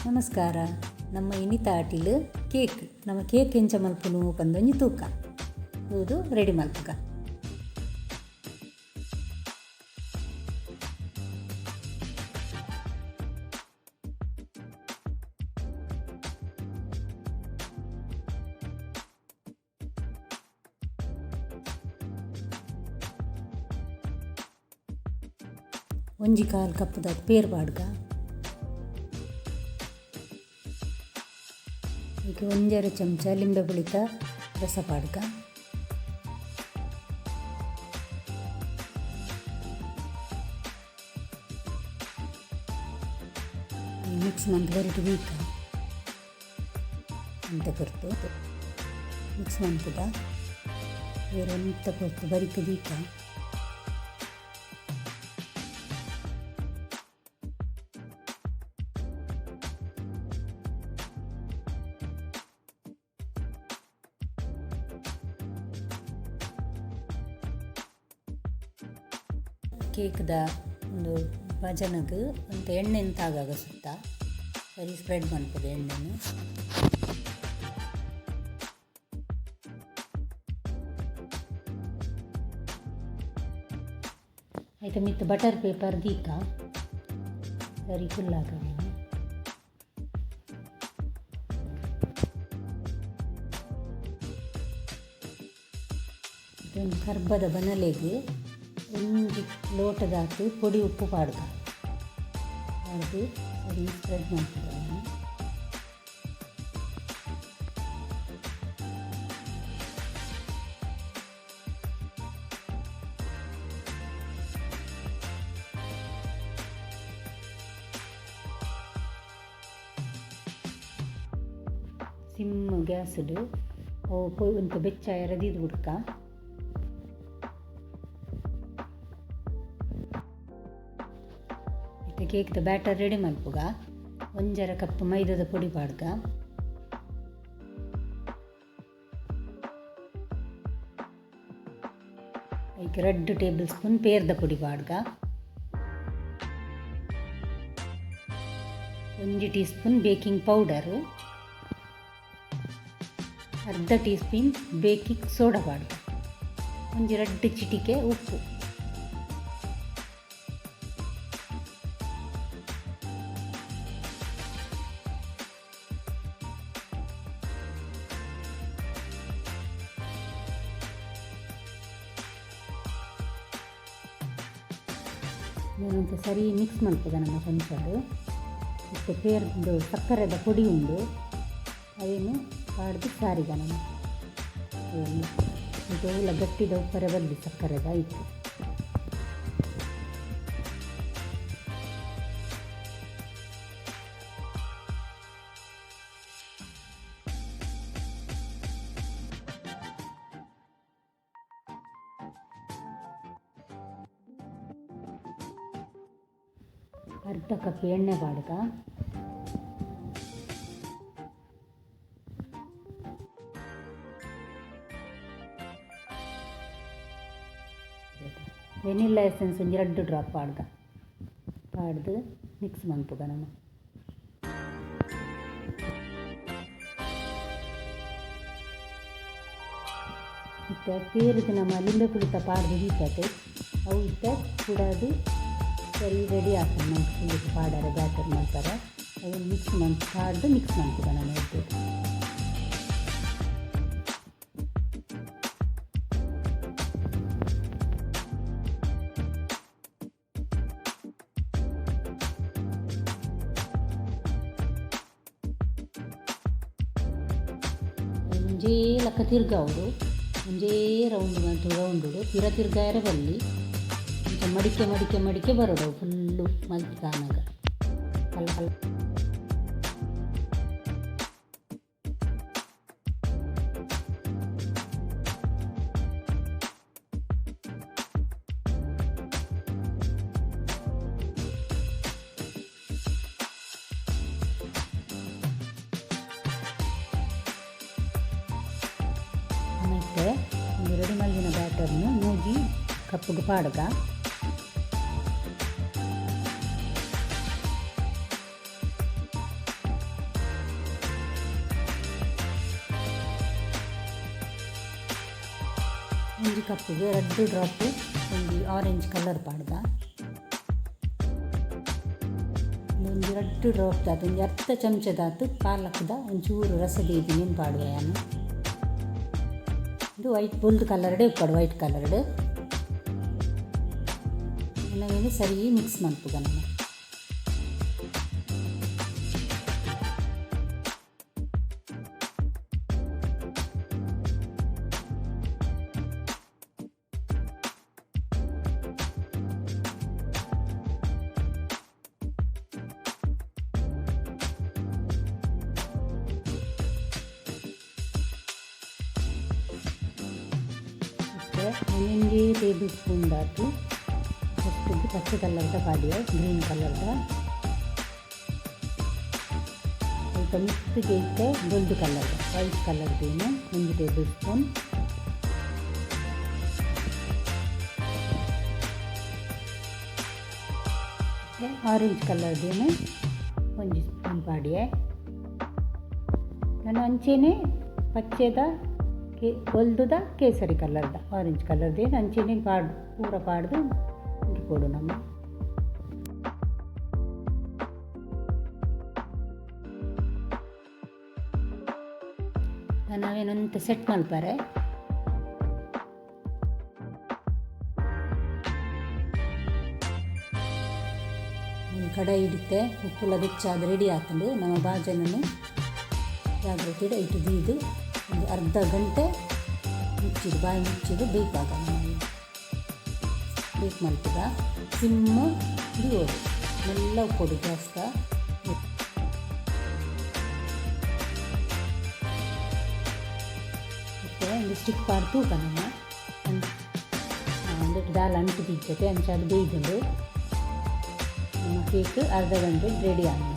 ನಮಸ್ಕಾರ. ನಮ್ಮ ಇನಿತ ಆಟಿಲ್ ಕೇಕ್ ನಮ್ಮ ಕೇಕ್ ಎಂಚ ಮಲ್ಪುನು ಪಂದೊಂಜಿ ತೂಕ ಇದು ರೆಡಿ ಮಲ್ಪುಗ. ಒಂಜಿ ಕಾಲು ಕಪ್ಪುದ ಪೇರ್ ಪಾಡ್ಗ, ಈಗ 1 ಚಮಚ ಲಿಂಬೆ ಪುಳಿತ ರಸ ಪಾಡ್ಗ, ಮಿಕ್ಸ್ ಮಂತ್ ಬರಿಟ್ ವೀಕ ಅಂತ ಕೊರ್ತು ಮಿಕ್ಸ್ ಮಂತದ ಬೇರೆ ಎಂತ ಕೊರ್ತು ಬರಿಕ್ ವೀಕ. ಕೇಕ್ದ ಒಂದು ಭಜನಗೆ ಅಂತ ಎಣ್ಣೆ ತಾಗಾಗ ಸುತ್ತ ಸರಿ ಸ್ಪ್ರೆಡ್ ಮಾಡ್ತದೆ ಎಣ್ಣೆನು. ಆಯ್ತು ಮಿತ್ ಬಟರ್ ಪೇಪರ್ ದೀಕ ಸರಿ ಫುಲ್ ಆಗ ಒಂದು ಕರ್ಬದ ಬನಲೆಗೆ ಒಂಜಿ ಲೋಟದಾತು ಪೊಡಿ ಉಪ್ಪು ಪಾಡ್ಗ ಪಾಡ್ದು ಸರಿ ಸ್ಪ್ರೆಡ್ ಮಾಡ್ತದೆ. ಸಿಮ್ ಗ್ಯಾಸ್ಡು ಒಂತ ಬೆಚ್ಚ ಎರದಿದ್ದು ಹುಡ್ಕ ಕೇಕ್ದ ಬ್ಯಾಟರ್ ರೆಡಿ ಮಲ್ಪುಗ. 1 ಕಪ್ ಮೈದಾದ ಪೊಡಿ ಪಾಡ್ಗ, ಈಗ 2 ಟೇಬಲ್ ಸ್ಪೂನ್ ಪೇರ್ದ ಪೊಡಿ ಪಾಡ್ಗ, 1 ಟೀ ಸ್ಪೂನ್ ಬೇಕಿಂಗ್ ಪೌಡರು, ಅರ್ಧ ಟೀ ಸ್ಪೂನ್ ಬೇಕಿಂಗ್ ಸೋಡಾ ಪಾಡ್ಗ, 2 ಚಿಟಿಕೆ ಉಪ್ಪು. ಏನಂತ ಸರಿ ಮಿಕ್ಸ್ ಮಾಡ್ತದೆ ನಮ್ಮ ಚಮಚಡು. ಮತ್ತು ಪೇರ್ದು ಸಕ್ಕರೆದ ಪುಡಿ ಉಂಡು ಅದೇನು ಪಾಡ್ದು ಸಾರಿಗ ನಮ್ಮ ಇದು ಎಲ್ಲ ಗಟ್ಟಿದ ಉಪ್ಪರೆ ಬರಲಿ ಸಕ್ಕರೆದ ಆಯಿತು. ಅರ್ಧ ಕಪ್ ಎಣ್ಣೆ ಪಾಡ್ಗ, ವೆನಿಲ್ಲಾ ಎಸೆನ್ಸ್ 2 ಡ್ರಾಪ್ ಪಾಡ್ಗ ಪಾಡ್ದು ಮಿಕ್ಸ್ ಮಲ್ಪುಗ ನಮ್ಮ. ಇತ್ತ ಪೇರಿದು ನಮ್ಮ ಲಿಂಬೆ ಪುಳಿತ ಪಾಡ್ದು ಹೀತತೆ ಅವು ಇತ್ತ ಕುಡದು ಸರಿ ರೆಡಿ ಆಗ್ತದೆ. ನಮ್ಮ ಪುಳಿತು ಪಾಡಾರ ಬ್ಯಾಟರ್ ಮಾಡ್ತಾರೆ ಅದನ್ನು ಮಿಕ್ಸ್ ಪಾಡ್ದು ಮಿಕ್ಸ್ ಮಾಡ್ತದೆ ನಾನು ಹೇಳ್ತೇವೆ. ಒಂಜೇ ಲಕ್ಕ ತಿರ್ಗವ್ರು ಒಂಜೇ ರೌಂಡು ತೀರ ತಿರ್ಗಾಯರ ಬಲ್ಲಿ ಮಡಿಕೆ ಬರೋಡು ಫುಲ್ಲು ಮಲ್ಪಿ ಕಾನಾಗ ಕಲ್ಲ ಆಮೇಲೆ ಒಂದು ರೆಡಿ ಮಲ್ಲಿನ ಬ್ಯಾಟರ್ನು ಮೂಗಿ ಕಪ್ಪುಗೆ ಪಾಡ್ಗ ಒಂಜಿ ಕಪ್ಪಿಗೆ 2 ಡ್ರಾಪ್ ಒಂಜಿ ಆರೆಂಜ್ ಕಲರ್ ಪಾಡ್ದ. ಒಂಜಿ 2 ಡ್ರಾಪ್ ದಾತು ಒಂಜಿ 10 ಚಮಚದಾತು ಪಾಲಕ್ದ ಒಂಚೂರು ರಸ ದೀದಿನೇನು ಪಾಡುವೆ ನಾನು. ಇದು ವೈಟ್ ಬೊಲ್ದು ಕಲರ್ಡೆ ಉಪ್ಪಡು, ವೈಟ್ ಕಲರ್ಡು ನಾವೇನು ಸರಿ ಮಿಕ್ಸ್ ಮಾಡ್ತುಗ ನಾನು. ಒಂದೊಂದು ಟೇಬಲ್ ಸ್ಪೂನ್ ದಾತು ಫಸ್ಟಿಗೆ ಪಚ್ಚೆ ಕಲರ್ದ ಪಾಡಿಯ ಗ್ರೀನ್ ಕಲರ್ದ ಸ್ವಲ್ಪ ಮಿಕ್ಸ್ಗೆ ಇಟ್ಟೆ ಗೋಲ್ಡ್ ಕಲರ್ದ ವೈಟ್ ಕಲರ್ದೇನು 1 ಟೇಬಲ್ ಸ್ಪೂನ್. ಆರೆಂಜ್ ಕಲರ್ದೇನು 1 ಸ್ಪೂನ್ ಪಾಡಿಯ. ನಾನು ಅಂಚೆನೆ ಪಚ್ಚೆದ ಒಲ್ದುದ ಕೇಸರಿ ಕಲರ್ದ ಆರೆಂಜ್ ಕಲರ್ದೇ ಅಂಚೆನೆ ಪೂರ ಪಾಡ್ದು ಕೊಡು ನಮ್ಮ. ನಾವೇನಂತ ಸೆಟ್ ಮಲ್ಪಾರೆ. ಕಡಾಯಿ ಹಿಡಿತೆ ಉಪ್ಪುಲ ಬೆಚ್ಚಾದ ರೆಡಿ ಆಗ್ತಂಡು ನಮ್ಮ ಬಾಜನನ್ನು ಜಾಗ್ರತೆ ಇಟ್ಟು ಬೀದು ಒಂದು ಅರ್ಧ ಗಂಟೆ ಮುಚ್ಚಿಡು, ಬಾಯಿ ಮುಚ್ಚಿಡು ಬೇಕಾಗ ಬೇಕು ಮಲ್ಪದ ಸಿಮ್ಮ ಹಿಡಿಯೋದು ಮೆಲ್ಲ ಉಪ್ಪೊಡು ಜಾಸ್ತ. ಮತ್ತು ಒಂದು ಸ್ಟಿಕ್ ಪಾಡು ತೂಕ ನಮ್ಮ ಒಂದಿಟ್ಟು ದಾಲ್ ಅಂಟು ತಿಚ್ಚತೆ ಅಂಚಾದ ಬೇಯ್ದು ನಮ್ಮ ಕೇಕ್ ಅರ್ಧ ಗಂಟೆ ರೆಡಿ ಆಗಿದೆ.